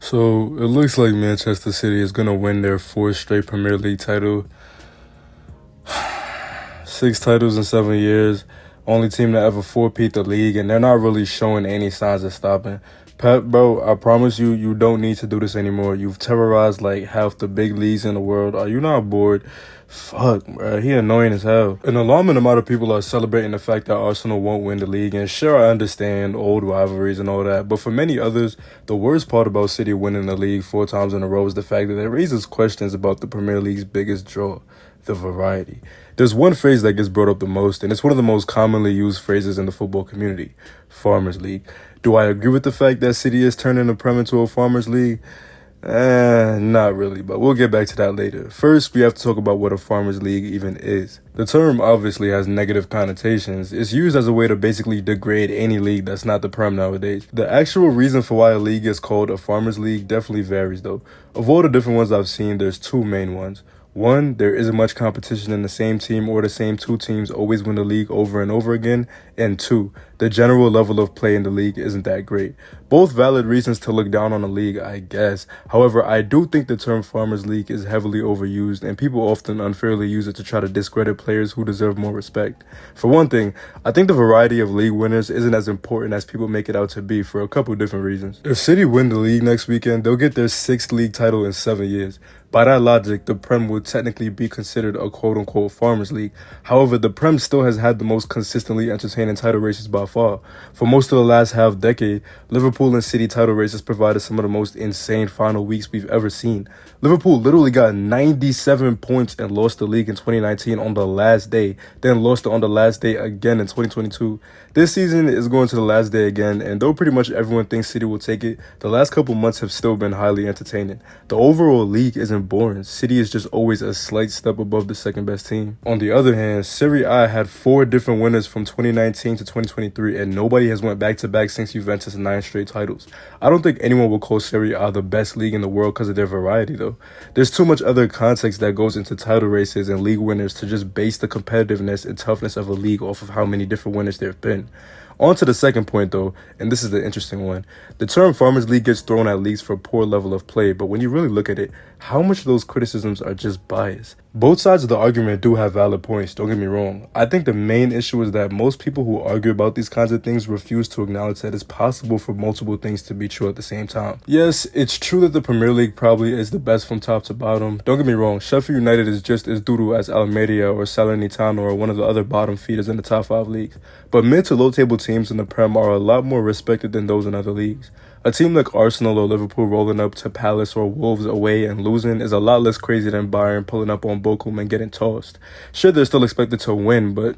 So it looks like Manchester City is going to win their fourth straight Premier League title. 6 titles in 7 years. Only team to ever four-peat the league, and they're not really showing any signs of stopping. Pep, bro, I promise you, you don't need to do this anymore. You've terrorized like half the big leagues in the world. Are you not bored? Fuck, bro, he annoying as hell. An alarming amount of people are celebrating the fact that Arsenal won't win the league, and sure, I understand old rivalries and all that, but for many others, the worst part about City winning the league 4 times in a row is the fact that it raises questions about the Premier League's biggest draw, the variety. There's one phrase that gets brought up the most, and it's one of the most commonly used phrases in the football community: Farmers League. Do I agree with the fact that City is turning the Prem into a Farmers League? Not really, but we'll get back to that later. First, we have to talk about what a Farmers League even is. The term obviously has negative connotations. It's used as a way to basically degrade any league that's not the Prem nowadays. The actual reason for why a league is called a Farmers League definitely varies though. Of all the different ones I've seen, there's two main ones. One, there isn't much competition and the same team or the same two teams always win the league over and over again. And two, the general level of play in the league isn't that great. Both valid reasons to look down on a league, I guess. However, I do think the term Farmers League is heavily overused, and people often unfairly use it to try to discredit players who deserve more respect. For one thing, I think the variety of league winners isn't as important as people make it out to be for a couple different reasons. If City win the league next weekend, they'll get their 6th league title in 7 years. By that logic, the Prem would technically be considered a quote-unquote Farmers League. However, the Prem still has had the most consistently entertaining title races by far. For most of the last half-decade, Liverpool and City title races provided some of the most insane final weeks we've ever seen. Liverpool literally got 97 points and lost the league in 2019 on the last day, then lost it on the last day again in 2022. This season is going to the last day again, and though pretty much everyone thinks City will take it, the last couple months have still been highly entertaining. The overall league isn't boring. City is just always a slight step above the second best team. On the other hand, Serie A had 4 different winners from 2019 to 2023, and nobody has went back-to-back since Juventus' 9 straight titles. I don't think anyone will call Serie A the best league in the world because of their variety, though. There's too much other context that goes into title races and league winners to just base the competitiveness and toughness of a league off of how many different winners there have been. On to the second point though, and this is the interesting one. The term Farmers League gets thrown at leagues for poor level of play, but when you really look at it, how much of those criticisms are just bias? Both sides of the argument do have valid points, don't get me wrong. I think the main issue is that most people who argue about these kinds of things refuse to acknowledge that it's possible for multiple things to be true at the same time. Yes, it's true that the Premier League probably is the best from top to bottom. Don't get me wrong, Sheffield United is just as doo-doo as Almeria or Salernitano or one of the other bottom feeders in the top 5 leagues. But mid to low table teams in the Prem are a lot more respected than those in other leagues. A team like Arsenal or Liverpool rolling up to Palace or Wolves away and losing is a lot less crazy than Bayern pulling up on Bochum and getting tossed. Sure, they're still expected to win, but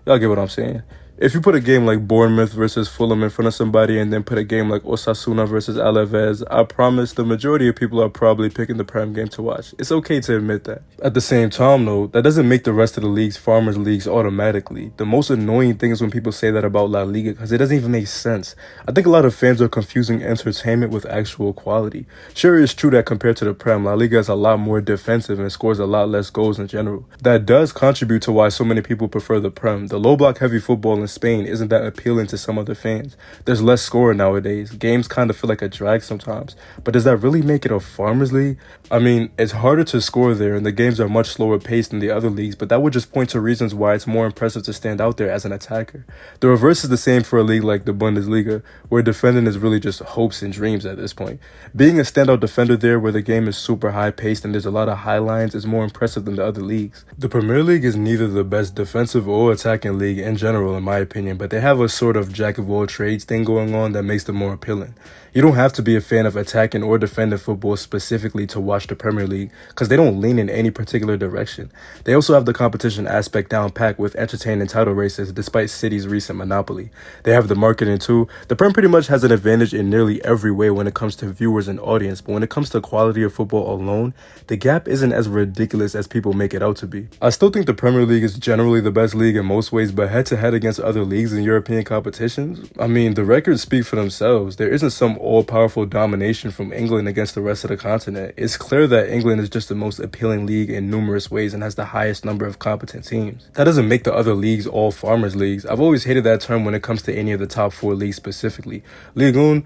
y'all get what I'm saying. If you put a game like Bournemouth versus Fulham in front of somebody and then put a game like Osasuna versus Alaves, I promise the majority of people are probably picking the Prem game to watch. It's okay to admit that. At the same time though, that doesn't make the rest of the leagues Farmers Leagues automatically. The most annoying thing is when people say that about La Liga because it doesn't even make sense. I think a lot of fans are confusing entertainment with actual quality. Sure, it's true that compared to the Prem, La Liga is a lot more defensive and scores a lot less goals in general. That does contribute to why so many people prefer the Prem. The low block heavy football in Spain isn't that appealing to some other fans. There's less scoring nowadays. Games kind of feel like a drag sometimes. But does that really make it a Farmers League? I mean, it's harder to score there and the games are much slower paced than the other leagues, but that would just point to reasons why it's more impressive to stand out there as an attacker. The reverse is the same for a league like the Bundesliga, where defending is really just hopes and dreams at this point. Being a standout defender there where the game is super high paced and there's a lot of high lines is more impressive than the other leagues. The Premier League is neither the best defensive or attacking league in general in my opinion, but they have a sort of jack of all trades thing going on that makes them more appealing. You don't have to be a fan of attacking or defending football specifically to watch the Premier League because they don't lean in any particular direction. They also have the competition aspect down packed with entertaining title races despite City's recent monopoly. They have the marketing too. The Prem pretty much has an advantage in nearly every way when it comes to viewers and audience, but when it comes to quality of football alone, the gap isn't as ridiculous as people make it out to be. I still think the Premier League is generally the best league in most ways, but head to head against other leagues in European competitions, I mean, the records speak for themselves. There isn't some all-powerful domination from England against the rest of the continent. It's clear that England is just the most appealing league in numerous ways and has the highest number of competent teams. That doesn't make the other leagues all Farmers Leagues. I've always hated that term when it comes to any of the top 4 leagues specifically. Ligue 1,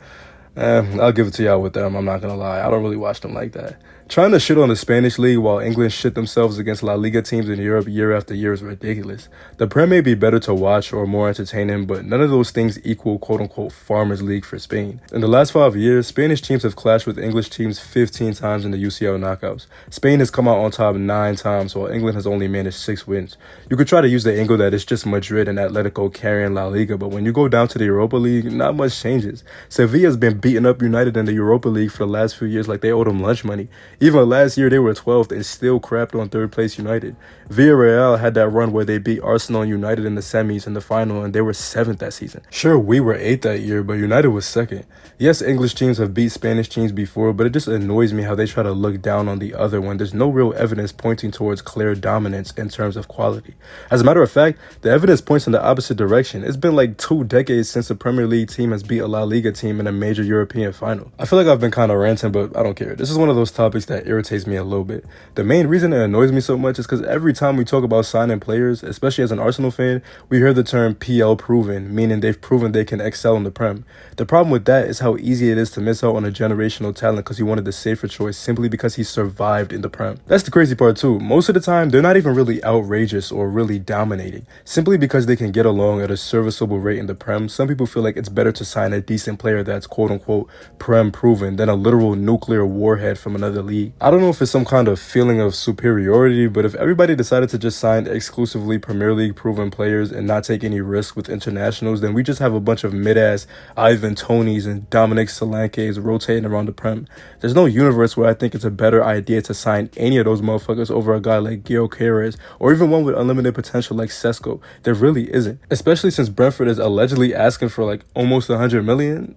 I'll give it to y'all with them. I'm not gonna lie. I don't really watch them like that. Trying to shit on the Spanish league while England shit themselves against La Liga teams in Europe year after year is ridiculous. The Prem may be better to watch or more entertaining, but none of those things equal quote-unquote Farmers League for Spain. In the last 5 years, Spanish teams have clashed with English teams 15 times in the UCL knockouts. Spain has come out on top 9 times, while England has only managed 6 wins. You could try to use the angle that it's just Madrid and Atletico carrying La Liga, but when you go down to the Europa League, not much changes. Sevilla's been beating up United in the Europa League for the last few years like they owed them lunch money. Even last year they were 12th and still crapped on 3rd place United. Villarreal had that run where they beat Arsenal and United in the semis in the final and they were 7th that season. Sure, we were 8th that year, but United was 2nd. Yes, English teams have beat Spanish teams before, but it just annoys me how they try to look down on the other when there's no real evidence pointing towards clear dominance in terms of quality. As a matter of fact, the evidence points in the opposite direction. It's been like 2 decades since a Premier League team has beat a La Liga team in a major European final. I feel like I've been kind of ranting, but I don't care. This is one of those topics that irritates me a little bit. The main reason it annoys me so much is because every time we talk about signing players, especially as an Arsenal fan, we hear the term PL proven, meaning they've proven they can excel in the Prem. The problem with that is how easy it is to miss out on a generational talent because you wanted the safer choice simply because he survived in the Prem. That's the crazy part too. Most of the time, they're not even really outrageous or really dominating. Simply because they can get along at a serviceable rate in the Prem, some people feel like it's better to sign a decent player that's quote-unquote Prem proven than a literal nuclear warhead from another league. I don't know if it's some kind of feeling of superiority, but if everybody decided to just sign exclusively Premier League proven players and not take any risk with internationals, then we just have a bunch of mid-ass Ivan Tonys and Dominic Solankes rotating around the Prem. There's no universe where I think it's a better idea to sign any of those motherfuckers over a guy like Gio Queiroz or even one with unlimited potential like Sesko. There really isn't. Especially since Brentford is allegedly asking for like almost 100 million.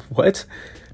What?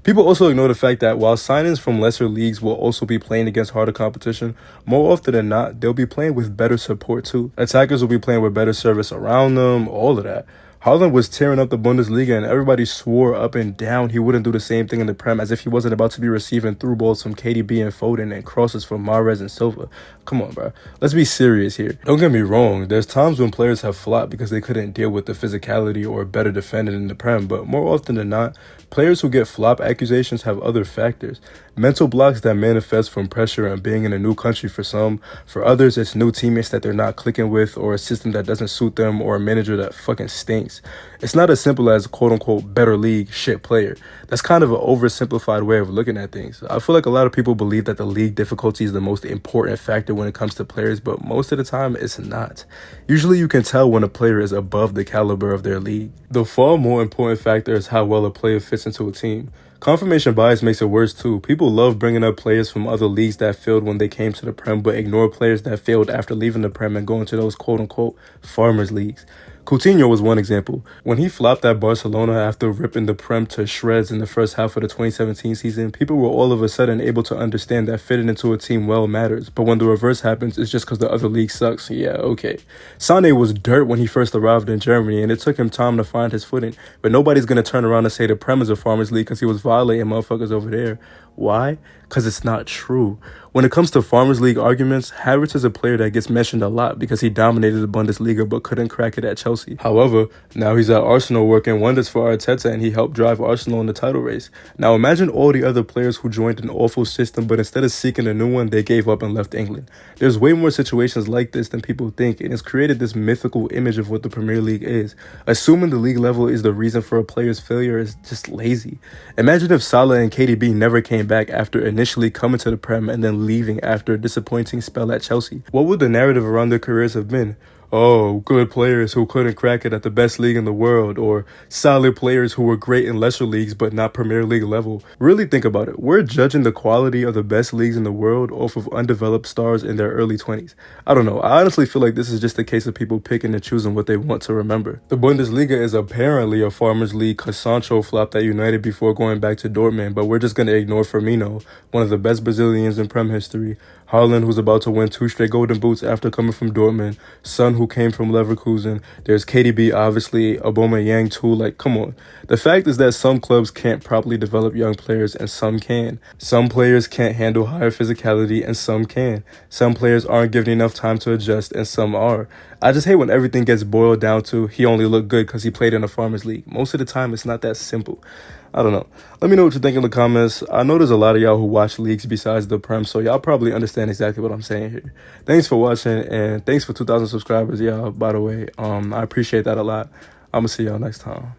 People also ignore the fact that while signings from lesser leagues will also be playing against harder competition, more often than not, they'll be playing with better support too. Attackers will be playing with better service around them, all of that. Haaland was tearing up the Bundesliga and everybody swore up and down he wouldn't do the same thing in the Prem as if he wasn't about to be receiving through balls from KDB and Foden and crosses from Mahrez and Silva. Come on, bro. Let's be serious here. Don't get me wrong. There's times when players have flopped because they couldn't deal with the physicality or better defending in the Prem, but more often than not, players who get flop accusations have other factors. Mental blocks that manifest from pressure and being in a new country for some. For others, it's new teammates that they're not clicking with or a system that doesn't suit them or a manager that fucking stinks. It's not as simple as quote-unquote better league, shit player. That's kind of an oversimplified way of looking at things. I feel like a lot of people believe that the league difficulty is the most important factor when it comes to players, but most of the time it's not. Usually you can tell when a player is above the caliber of their league. The far more important factor is how well a player fits into a team. Confirmation bias makes it worse too. People love bringing up players from other leagues that failed when they came to the Prem, but ignore players that failed after leaving the Prem and going to those quote-unquote farmers leagues. Coutinho was one example. When he flopped at Barcelona after ripping the Prem to shreds in the first half of the 2017 season, people were all of a sudden able to understand that fitting into a team well matters. But when the reverse happens, it's just because the other league sucks. Yeah, okay. Sané was dirt when he first arrived in Germany, and it took him time to find his footing. But nobody's going to turn around and say the Prem is a farmers league because he was violating motherfuckers over there. Why? Because it's not true. When it comes to Farmers League arguments, Havertz is a player that gets mentioned a lot because he dominated the Bundesliga but couldn't crack it at Chelsea. However, now he's at Arsenal working wonders for Arteta and he helped drive Arsenal in the title race. Now imagine all the other players who joined an awful system but instead of seeking a new one, they gave up and left England. There's way more situations like this than people think, and it's created this mythical image of what the Premier League is. Assuming the league level is the reason for a player's failure is just lazy. Imagine if Salah and KDB never came back after initially coming to the Prem and then leaving after a disappointing spell at Chelsea. What would the narrative around their careers have been? Oh, good players who couldn't crack it at the best league in the world, or solid players who were great in lesser leagues but not Premier League level. Really think about it. We're judging the quality of the best leagues in the world off of undeveloped stars in their early 20s. I don't know. I honestly feel like this is just a case of people picking and choosing what they want to remember. The Bundesliga is apparently a farmers league because Sancho flopped at United before going back to Dortmund, but we're just going to ignore Firmino, one of the best Brazilians in Prem history, Haaland, who's about to win 2 straight golden boots after coming from Dortmund, Son, who came from Leverkusen, there's KDB, obviously, Aubameyang too, like, come on. The fact is that some clubs can't properly develop young players and some can. Some players can't handle higher physicality and some can. Some players aren't given enough time to adjust and some are. I just hate when everything gets boiled down to he only looked good because he played in a farmers league. Most of the time, it's not that simple. I don't know. Let me know what you think in the comments. I know there's a lot of y'all who watch leagues besides the Prem, so y'all probably understand exactly what I'm saying here. Thanks for watching, and thanks for 2,000 subscribers, y'all, by the way. I appreciate that a lot. I'm gonna see y'all next time.